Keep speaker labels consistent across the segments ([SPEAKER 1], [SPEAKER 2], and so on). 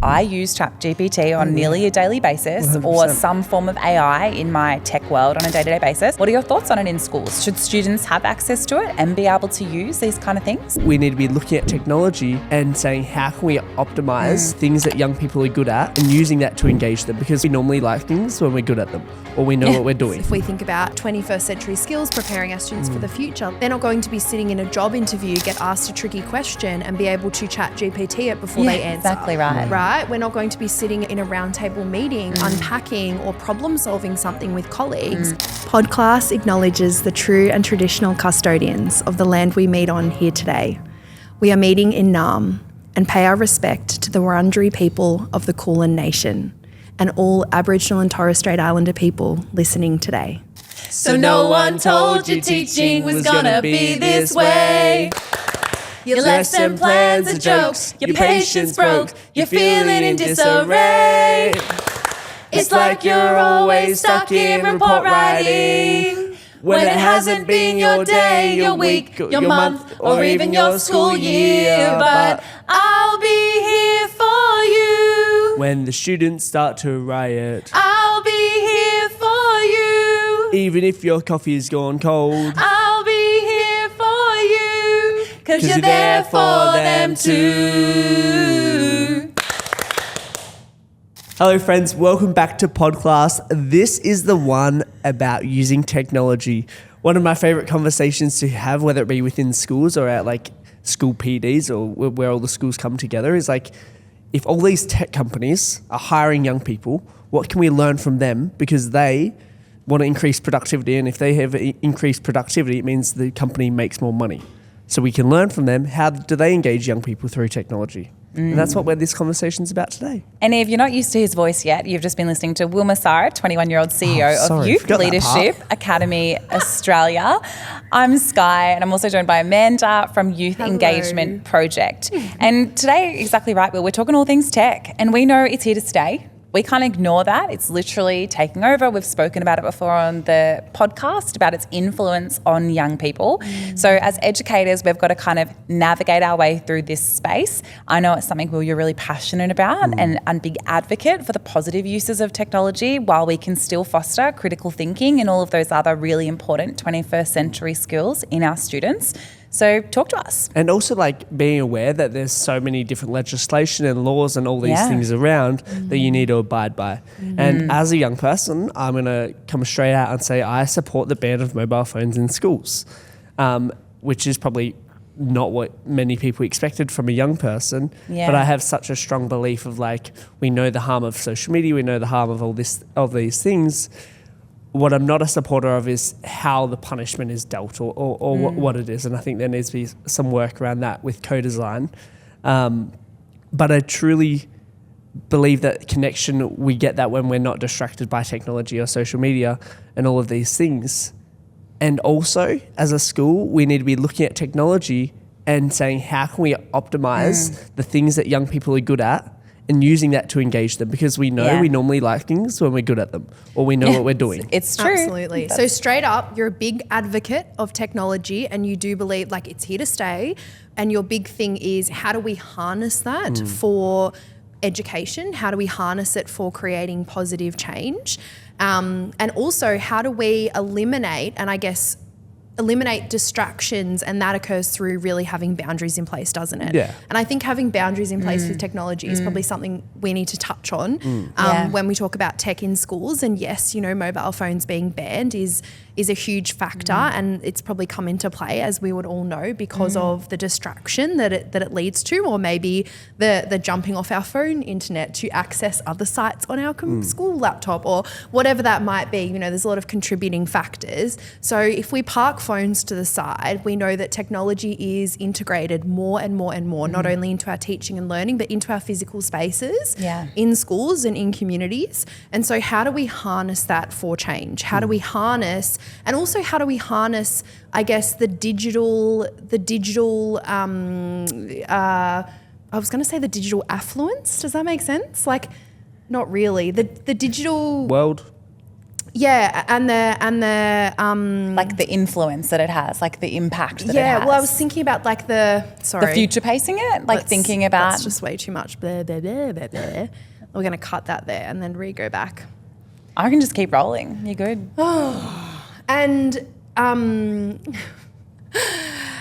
[SPEAKER 1] I use ChatGPT on nearly a daily basis
[SPEAKER 2] 100%.
[SPEAKER 1] or some form of AI in my tech world on a day-to-day basis. What are your thoughts on it in schools? Should students have access to it and be able to use these kind of things?
[SPEAKER 2] We need to be looking at technology and saying, how can we optimize things that young people are good at and using that to engage them, because we normally like things when we're good at them or we know what we're doing.
[SPEAKER 3] If we think about 21st century skills, preparing our students for the future, they're not going to be sitting in a job interview, get asked a tricky question and be able to chat GPT it before they answer.
[SPEAKER 1] Exactly right.
[SPEAKER 3] Right? We're not going to be sitting in a roundtable meeting, unpacking or problem solving something with colleagues. Podclass acknowledges the true and traditional custodians of the land we meet on here today. We are meeting in Naarm and pay our respect to the Wurundjeri people of the Kulin Nation and all Aboriginal and Torres Strait Islander people listening today.
[SPEAKER 4] So no one told you teaching was gonna be this way. Your lesson plans are jokes, your patience broke, you're feeling in disarray. It's like you're always stuck in report writing, when it hasn't been your day, your week, your month, or even your school year. But I'll be here for you
[SPEAKER 2] When the students start to riot,
[SPEAKER 4] I'll be here for you.
[SPEAKER 2] even if your coffee has gone cold.
[SPEAKER 4] I'll be here for you, 'cause you're there for them too.
[SPEAKER 2] Hello friends, welcome back to Podclass. This is the one about using technology. One of my favorite conversations to have, whether it be within schools or at like school PDs or where all the schools come together, is like, if all these tech companies are hiring young people, what can we learn from them? Because they want to increase productivity, and if they have increased productivity, it means the company makes more money. So we can learn from them, how do they engage young people through technology? And that's what this conversation's about today.
[SPEAKER 1] And if you're not used to his voice yet, you've just been listening to Wil Massara, 21-year-old CEO of Youth Leadership Academy Australia. I'm Sky, and I'm also joined by Amanda from Youth Engagement Project. And today, exactly right, Will, we're talking all things tech, and we know it's here to stay. We can't ignore that. It's literally taking over. We've spoken about it before on the podcast about its influence on young people. So as educators, we've got to kind of navigate our way through this space. I know it's something, Will, you're really passionate about and big advocate for the positive uses of technology while we can still foster critical thinking and all of those other really important 21st century skills in our students. So talk to us.
[SPEAKER 2] And also like being aware that there's so many different legislation and laws and all these things around that you need to abide by. And as a young person, I'm going to come straight out and say I support the ban of mobile phones in schools, which is probably not what many people expected from a young person.
[SPEAKER 1] Yeah.
[SPEAKER 2] But I have such a strong belief of like, we know the harm of social media, we know the harm of all these things. What I'm not a supporter of is how the punishment is dealt or what it is. And I think there needs to be some work around that with co-design. But I truly believe that connection, we get that when we're not distracted by technology or social media and all of these things. And also, as a school, we need to be looking at technology and saying, how can we optimize the things that young people are good at and using that to engage them, because we know we normally like things when we're good at them or we know what we're doing.
[SPEAKER 1] It's true.
[SPEAKER 3] Absolutely. So straight up, you're a big advocate of technology and you do believe like it's here to stay. And your big thing is, how do we harness that for education? How do we harness it for creating positive change? And also, how do we eliminate distractions, and that occurs through really having boundaries in place, doesn't it?
[SPEAKER 2] Yeah.
[SPEAKER 3] And I think having boundaries in place with technology is probably something we need to touch on when we talk about tech in schools. And yes, mobile phones being banned is a huge factor, and it's probably come into play, as we would all know, because of the distraction that it leads to, or maybe the jumping off our phone internet to access other sites on our school laptop, or whatever that might be. There's a lot of contributing factors. So if we park phones to the side, we know that technology is integrated more and more and more, not only into our teaching and learning, but into our physical spaces in schools and in communities. And so how do we harness that for change? How do we harness, and also how do we harness, I guess, the digital affluence? Does that make sense? Like, not really. The digital
[SPEAKER 2] World.
[SPEAKER 3] Yeah, and the
[SPEAKER 1] like the influence that it has, like the impact that it has.
[SPEAKER 3] Yeah, well, I was thinking about like the
[SPEAKER 1] future pacing it, like thinking about.
[SPEAKER 3] That's just way too much. Blah, blah, blah, blah, blah. We're going to cut that there and then go back.
[SPEAKER 1] I can just keep rolling. You're good.
[SPEAKER 3] And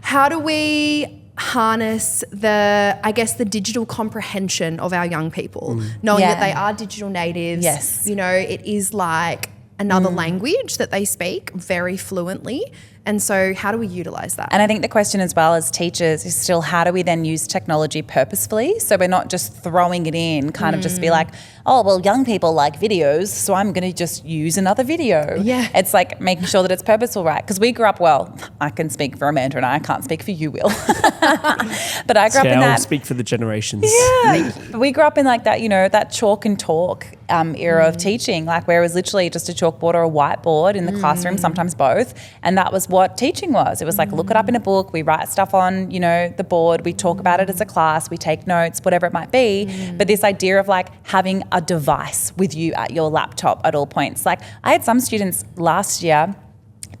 [SPEAKER 3] how do we harness the digital comprehension of our young people, knowing that they are digital natives?
[SPEAKER 1] Yes.
[SPEAKER 3] You know, it is like another language that they speak very fluently. And so how do we utilize that?
[SPEAKER 1] And I think the question as well as teachers is still how do we then use technology purposefully so we're not just throwing it in, kind of just be like, oh, well, young people like videos, so I'm going to just use another video.
[SPEAKER 3] Yeah.
[SPEAKER 1] It's like making sure that it's purposeful, right? Because we grew up, well, I can speak for Amanda and I can't speak for you, Will. But I grew up in that.
[SPEAKER 2] I'll speak for the generations.
[SPEAKER 1] Yeah. We grew up in like that, you know, that chalk and talk era of teaching, like where it was literally just a chalkboard or a whiteboard in the classroom, sometimes both. And that was what teaching was. It was like, look it up in a book, we write stuff on, you know, the board, we talk about it as a class, we take notes, whatever it might be. But this idea of like having a device with you at your laptop at all points. Like I had some students last year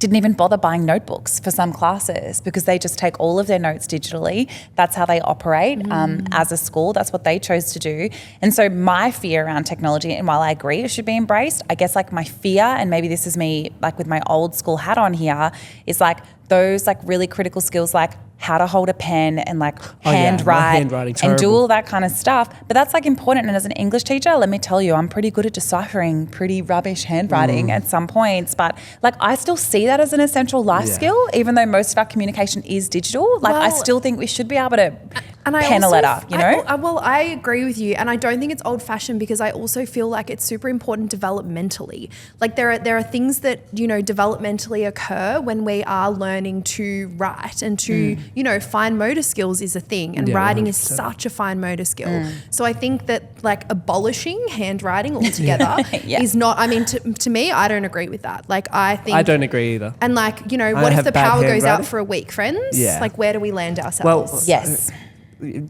[SPEAKER 1] didn't even bother buying notebooks for some classes because they just take all of their notes digitally. That's how they operate as a school. That's what they chose to do. And so my fear around technology, and while I agree it should be embraced, I guess like my fear, and maybe this is me like with my old school hat on here, is like those like really critical skills like how to hold a pen and like handwrite and do all that kind of stuff. But that's like important. And as an English teacher, let me tell you, I'm pretty good at deciphering pretty rubbish handwriting at some points. But like I still see that as an essential life skill, even though most of our communication is digital. Like I still think we should be able to pen a letter, you know?
[SPEAKER 3] I agree with you. And I don't think it's old fashioned because I also feel like it's super important developmentally. Like there are things that, you know, developmentally occur when we are learning to write and to, you know, fine motor skills is a thing, and writing 100%. Is such a fine motor skill. So I think that like abolishing handwriting altogether is not, I mean, to me, I don't agree with that. Like I think
[SPEAKER 2] I don't agree either.
[SPEAKER 3] And like, you know, what if the power goes out for a week, friends? Yeah. Like where do we land ourselves?
[SPEAKER 2] Well,
[SPEAKER 1] yes.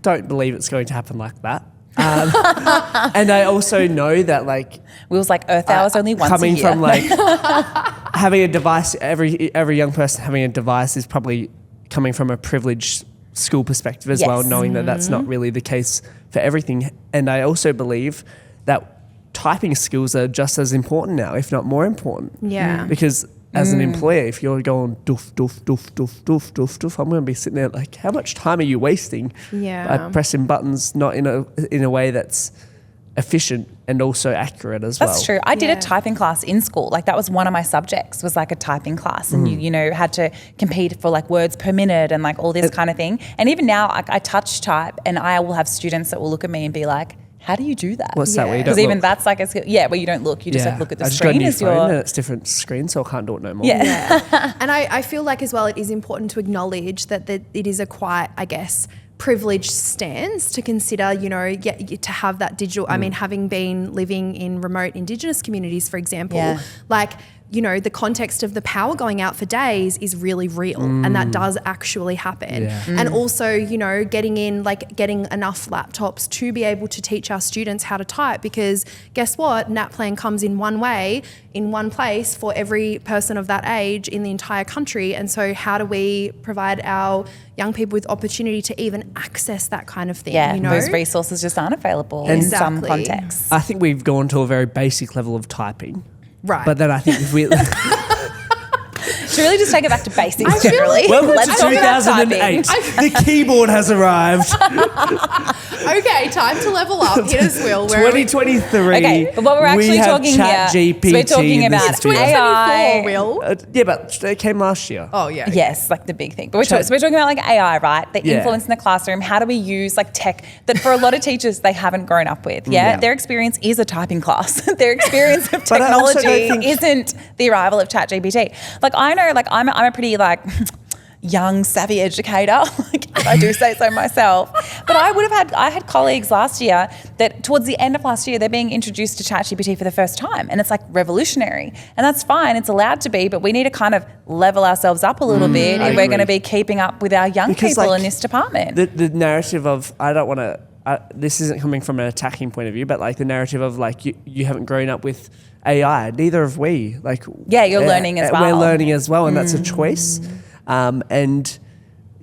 [SPEAKER 2] Don't believe it's going to happen like that. And I also know that like
[SPEAKER 1] Will's like Earth Hour's only once
[SPEAKER 2] coming
[SPEAKER 1] a year.
[SPEAKER 2] from like having a device, every young person having a device is probably coming from a privileged school perspective as well, knowing that that's not really the case for everything. And I also believe that typing skills are just as important now, if not more important.
[SPEAKER 3] Yeah.
[SPEAKER 2] Because as an employer, if you're going doof, doof, doof, doof, doof, doof, doof, I'm going to be sitting there like, how much time are you wasting by pressing buttons not in a way that's efficient and also accurate as well?
[SPEAKER 1] That's true. I did a typing class in school. Like that was one of my subjects, was like a typing class, and you know had to compete for like words per minute and like all this kind of thing. And even now, like I touch type, and I will have students that will look at me and be like, how do you do that?
[SPEAKER 2] What's that? Where you don't
[SPEAKER 1] Because even
[SPEAKER 2] look?
[SPEAKER 1] that's like a skill. Yeah, where you don't look, you just like look at the screen.
[SPEAKER 2] I just got a new phone and it's different screen, so I can't do it no more.
[SPEAKER 3] Yeah. And I feel like as well, it is important to acknowledge that it is a quite, I guess, privileged stance to consider, you know, to have that digital. I mean, having been living in remote Indigenous communities, for example, like, you know, the context of the power going out for days is really real, and that does actually happen. And also, you know, getting enough laptops to be able to teach our students how to type, because guess what? NAPLAN comes in one way, in one place for every person of that age in the entire country. And so how do we provide our young people with opportunity to even access that kind of thing?
[SPEAKER 1] Yeah,
[SPEAKER 3] you know?
[SPEAKER 1] those resources just aren't available in some contexts.
[SPEAKER 2] I think we've gone to a very basic level of typing.
[SPEAKER 3] Right.
[SPEAKER 2] But then I think if we...
[SPEAKER 1] Should we really just take it back to basics generally?
[SPEAKER 2] Welcome
[SPEAKER 1] Let's
[SPEAKER 2] to
[SPEAKER 1] talk about
[SPEAKER 2] 2008. The keyboard has arrived.
[SPEAKER 3] Okay, time to level up. Hit us, Will.
[SPEAKER 2] 2023.
[SPEAKER 1] Okay, but what we're actually talking here,
[SPEAKER 2] GPT,
[SPEAKER 1] so we're talking about AI.
[SPEAKER 3] Will.
[SPEAKER 2] Yeah, but it came last year.
[SPEAKER 3] Oh, yeah.
[SPEAKER 1] Yes, like the big thing. But so we're talking about like AI, right? The influence in the classroom. How do we use like tech that for a lot of teachers they haven't grown up with? Their experience is a typing class. Their experience of technology isn't the arrival of ChatGPT. Like I know, like I'm a pretty like young, savvy educator, like if I do say so myself. But I had colleagues last year that towards the end of last year, they're being introduced to ChatGPT for the first time. And it's like revolutionary. And that's fine, it's allowed to be, but we need to kind of level ourselves up a little bit if we're going to be keeping up with our young people in this department.
[SPEAKER 2] The narrative of I don't want this isn't coming from an attacking point of view, but like the narrative of like you haven't grown up with AI. Neither have we. Like
[SPEAKER 1] you're learning as well.
[SPEAKER 2] We're learning as well, and that's a choice. And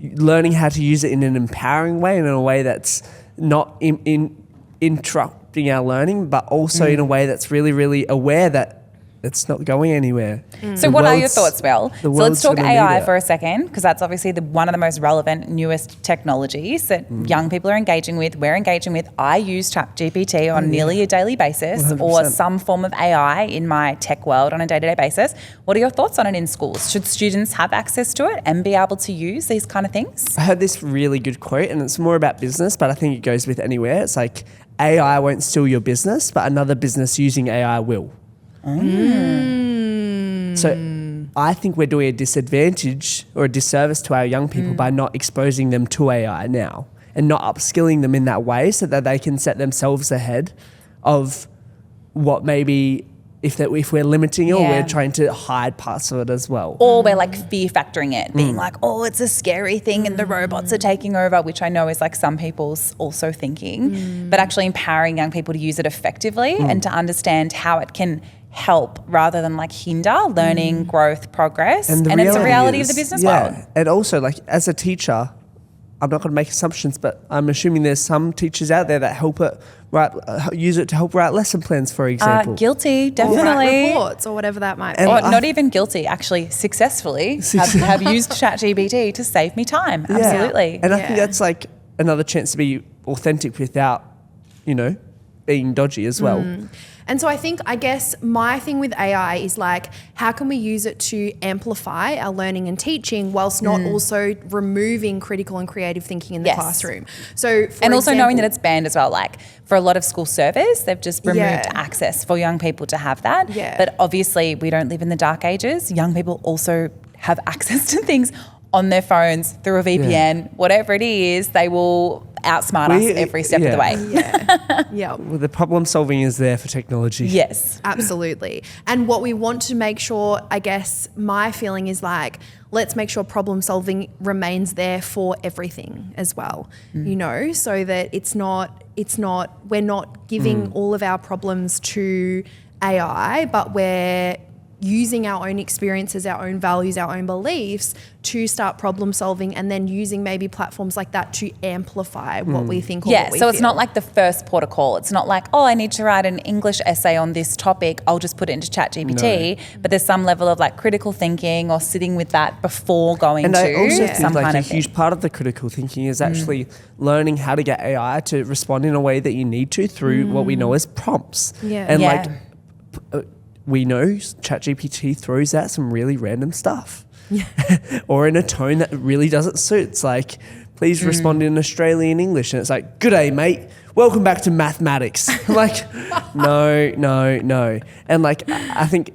[SPEAKER 2] learning how to use it in an empowering way and in a way that's not interrupting our learning, but also in a way that's really, really aware that it's not going anywhere.
[SPEAKER 1] So what are your thoughts, Wil? So let's talk AI for a second, because that's obviously one of the most relevant, newest technologies that young people are engaging with, we're engaging with. I use ChatGPT on nearly a daily basis
[SPEAKER 2] 100%.
[SPEAKER 1] or some form of AI in my tech world on a day-to-day basis. What are your thoughts on it in schools? Should students have access to it and be able to use these kind of things?
[SPEAKER 2] I heard this really good quote, and it's more about business, but I think it goes with anywhere. It's like, AI won't steal your business, but another business using AI will. So I think we're doing a disadvantage or a disservice to our young people by not exposing them to AI now and not upskilling them in that way so that they can set themselves ahead of what maybe if we're limiting it or we're trying to hide parts of it as well.
[SPEAKER 1] Or we're like fear factoring it, being like, oh, it's a scary thing and the robots are taking over, which I know is like some people's also thinking, but actually empowering young people to use it effectively and to understand how it can help rather than like hinder learning, growth, progress. And it's a reality of the business world.
[SPEAKER 2] And also like as a teacher, I'm not going to make assumptions, but I'm assuming there's some teachers out there that use it to help write lesson plans, for example.
[SPEAKER 1] Guilty, definitely.
[SPEAKER 3] Or write reports or whatever that might be.
[SPEAKER 1] Or not even guilty, actually successfully have used ChatGPT to save me time.
[SPEAKER 2] Yeah.
[SPEAKER 1] Absolutely.
[SPEAKER 2] And I think that's like another chance to be authentic without, being dodgy as well.
[SPEAKER 3] And so I guess my thing with AI is like, how can we use it to amplify our learning and teaching whilst not also removing critical and creative thinking in the classroom? So,
[SPEAKER 1] and also knowing that it's banned as well. Like for a lot of school servers, they've just removed access for young people to have that.
[SPEAKER 3] Yeah.
[SPEAKER 1] But obviously we don't live in the dark ages. Young people also have access to things on their phones through a VPN, whatever it is, they will outsmart us every step of the way.
[SPEAKER 2] Well, the problem solving is there for technology.
[SPEAKER 1] Yes.
[SPEAKER 3] Absolutely. And what we want to make sure, I guess my feeling is like, let's make sure problem solving remains there for everything as well, so that we're not giving all of our problems to AI, but we're using our own experiences, our own values, our own beliefs to start problem solving, and then using maybe platforms like that to amplify what we think or what we
[SPEAKER 1] so
[SPEAKER 3] feel.
[SPEAKER 1] It's not like the first port of call. It's not like, I need to write an English essay on this topic, I'll just put it into ChatGPT. But there's some level of like critical thinking or sitting with that before going
[SPEAKER 2] and
[SPEAKER 1] to
[SPEAKER 2] I also
[SPEAKER 1] some
[SPEAKER 2] think like
[SPEAKER 1] kind
[SPEAKER 2] a
[SPEAKER 1] of
[SPEAKER 2] huge part of the critical thinking is actually learning how to get AI to respond in a way that you need to through what we know as prompts. And we know ChatGPT throws out some really random stuff or in a tone that really doesn't suit. It's like, please respond in Australian English. And it's like, good day, mate. Welcome back to mathematics. I'm like, no. And like, I think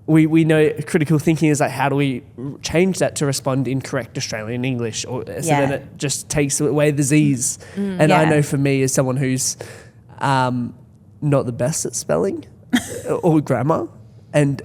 [SPEAKER 2] we know critical thinking is like, how do we change that to respond in correct Australian English? So then it just takes away the Z's. And I know for me as someone who's not the best at spelling, or grammar, and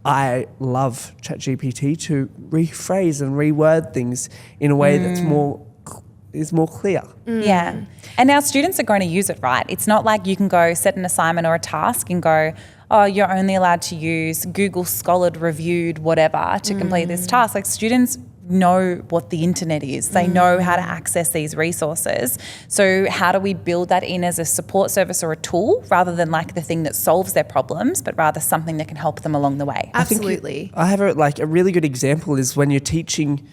[SPEAKER 2] I love ChatGPT to rephrase and reword things in a way that's more clear.
[SPEAKER 1] Yeah. And now students are going to use it, right? It's not like you can go set an assignment or a task and go, oh, you're only allowed to use Google Scholar reviewed whatever to complete this task. Like students know what the internet is. They know how to access these resources. So how do we build that in as a support service or a tool rather than like the thing that solves their problems, but rather something that can help them along the way?
[SPEAKER 3] Absolutely.
[SPEAKER 2] I have a really good example is when you're teaching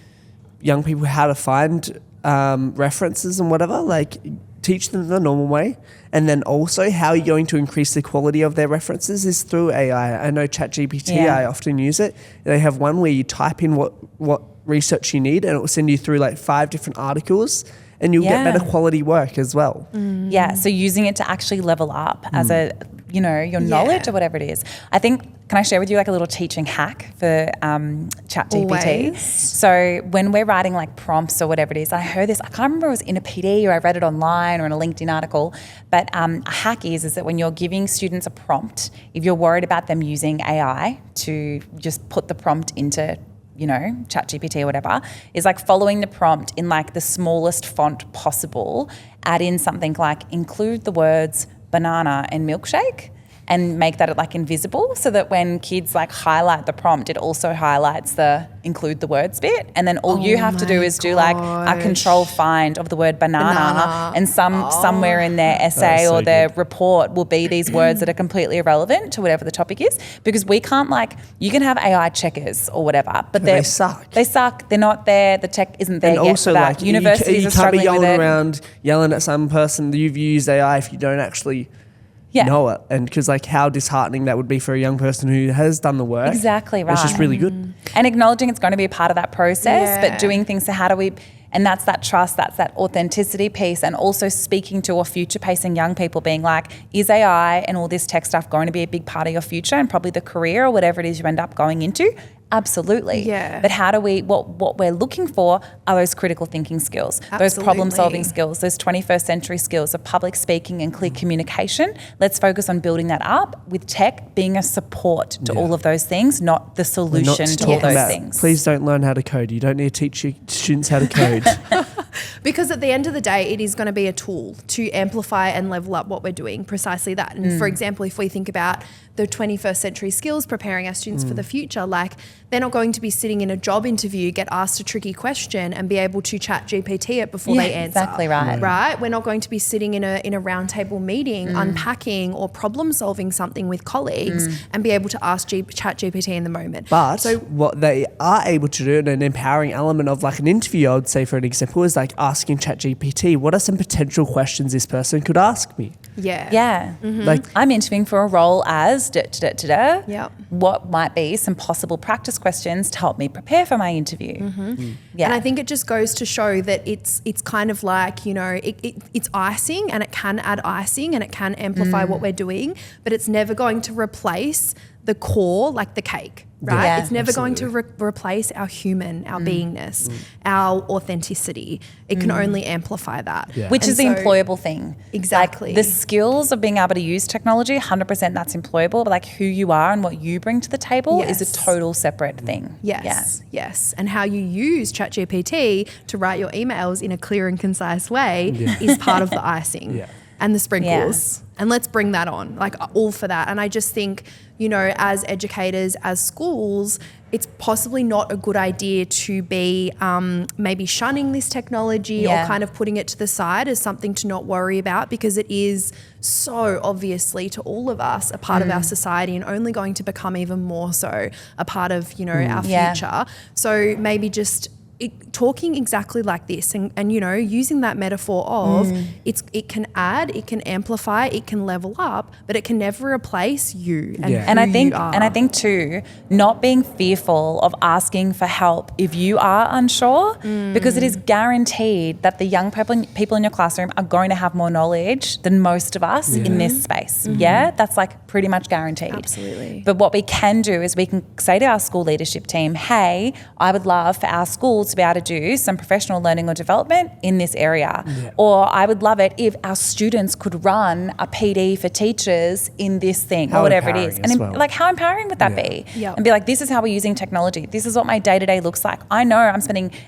[SPEAKER 2] young people how to find references and whatever, like teach them the normal way. And then also how you're going to increase the quality of their references is through AI. I know ChatGPT, I often use it. They have one where you type in what research you need and it will send you through like 5 different articles and you'll get better quality work as well.
[SPEAKER 1] Yeah, so using it to actually level up as your knowledge or whatever it is. I think, can I share with you like a little teaching hack for ChatGPT?
[SPEAKER 3] Always.
[SPEAKER 1] So when we're writing like prompts or whatever it is, I heard this, I can't remember if it was in a PD or I read it online or in a LinkedIn article, but a hack is that when you're giving students a prompt, if you're worried about them using AI to just put the prompt into ChatGPT or whatever, is like following the prompt in like the smallest font possible, add in something like include the words banana and milkshake, and make that like invisible so that when kids like highlight the prompt, it also highlights the include the words bit. And then all you have to do is do like a control find of the word banana. And somewhere in their essay or their report will be these words that are completely irrelevant to whatever the topic is, because we can't you can have AI checkers or whatever, but they suck. They suck. They're not there. The tech isn't there yet for that. Universities are struggling with it. You can't be yelling around, yelling at some person that you've used AI if you don't actually know it. And because like how disheartening that would be for a young person who has done the work. Exactly right. It's just really good. And acknowledging it's going to be a part of that process, but doing things, so how do we, and that's that trust, that's that authenticity piece, and also speaking to or future pacing young people, being like, is AI and all this tech stuff going to be a big part of your future and probably the career or whatever it is you end up going into? Absolutely. Yeah. But how do we, what we're looking for are those critical thinking skills, those problem solving skills, those 21st century skills of public speaking and clear communication. Let's focus on building that up, with tech being a support to all of those things, not the solution to all those things. Please don't learn how to code. You don't need to teach your students how to code.
[SPEAKER 3] Because at the end of the day, it is going to be a tool to amplify and level up what we're doing, precisely that. And for example, if we think about the 21st century skills, preparing our students for the future, like they're not going to be sitting in a job interview, get asked a tricky question and be able to chat GPT it before they answer. Exactly right. Right? We're not going to be sitting in a roundtable meeting unpacking or problem solving something with colleagues and be able to ask chat GPT in the moment. But
[SPEAKER 2] what they are able to do in an empowering element of like an interview, I would say for an example, is like asking chat GPT, what are some potential questions this person could ask me?
[SPEAKER 1] Yeah. Like I'm interviewing for a role as what might be some possible practice questions to help me prepare for my interview.
[SPEAKER 3] And I think it just goes to show that it's kind of like, it's icing, and it can add icing and it can amplify what we're doing, but it's never going to replace the core, like the cake, right? Yeah, it's never going to replace our human, our beingness, our authenticity. It can only amplify that.
[SPEAKER 1] Which is the employable thing.
[SPEAKER 3] Exactly.
[SPEAKER 1] Like the skills of being able to use technology, 100% that's employable, but like who you are and what you bring to the table is a total separate thing.
[SPEAKER 3] Yes. And how you use ChatGPT to write your emails in a clear and concise way is part of the icing and the sprinkles. And let's bring that on, like all for that. And I just think, as educators, as schools, it's possibly not a good idea to be maybe shunning this technology or kind of putting it to the side as something to not worry about, because it is so obviously to all of us a part of our society, and only going to become even more so a part of, our future. So maybe just talking exactly like this and using that metaphor of it can add, it can amplify, it can level up, but it can never replace you and I
[SPEAKER 1] think too, not being fearful of asking for help if you are unsure, because it is guaranteed that the young people in your classroom are going to have more knowledge than most of us in this space. That's like pretty much guaranteed.
[SPEAKER 3] Absolutely.
[SPEAKER 1] But what we can do is we can say to our school leadership team, hey, I would love for our school to be able to do some professional learning or development in this area. Or I would love it if our students could run a PD for teachers in this thing, or whatever it is. And like, how empowering would that be? And be like, this is how we're using technology. This is what my day-to-day looks like. I know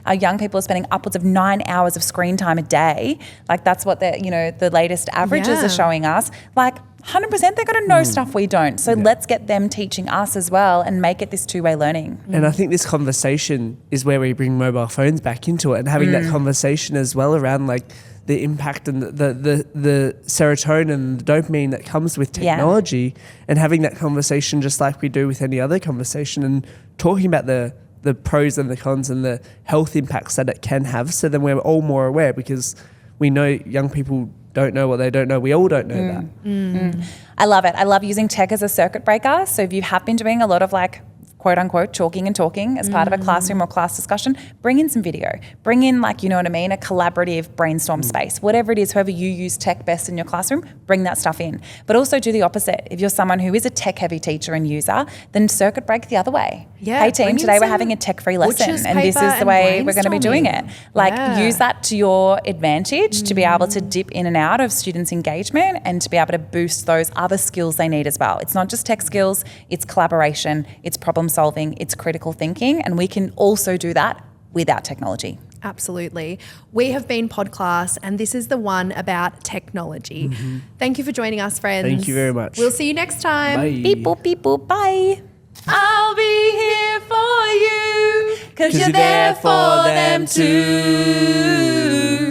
[SPEAKER 1] our young people are spending upwards of 9 hours of screen time a day. Like that's what the latest averages are showing us. Like 100% they're going to know stuff we don't. So let's get them teaching us as well and make it this two-way learning.
[SPEAKER 2] And I think this conversation is where we bring mobile phones back into it, and having that conversation as well around like the impact and the serotonin and the dopamine that comes with technology, and having that conversation just like we do with any other conversation, and talking about the pros and the cons and the health impacts that it can have, so then we're all more aware, because we know young people don't know what they don't know. We all don't know that.
[SPEAKER 1] I love it. I love using tech as a circuit breaker. So if you have been doing a lot of like quote unquote chalking and talking as part of a classroom or class discussion, bring in some video. Bring in like, you know what I mean, a collaborative brainstorm space. Whatever it is, however you use tech best in your classroom, bring that stuff in. But also do the opposite. If you're someone who is a tech-heavy teacher and user, then circuit break the other way. Hey team, today we're having a tech-free lesson and this is the way we're going to be doing it. Like use that to your advantage to be able to dip in and out of students' engagement and to be able to boost those other skills they need as well. It's not just tech skills, it's collaboration, it's problem problem solving, it's critical thinking, and we can also do that without technology.
[SPEAKER 3] Absolutely. We have been Podclass, and this is the one about technology. Thank you for joining us, friends.
[SPEAKER 2] Thank you very much.
[SPEAKER 3] We'll see you next time.
[SPEAKER 2] Bye.
[SPEAKER 1] Beep, boop, beep, boop. Bye.
[SPEAKER 4] I'll be here for you, 'cause you're there for them too.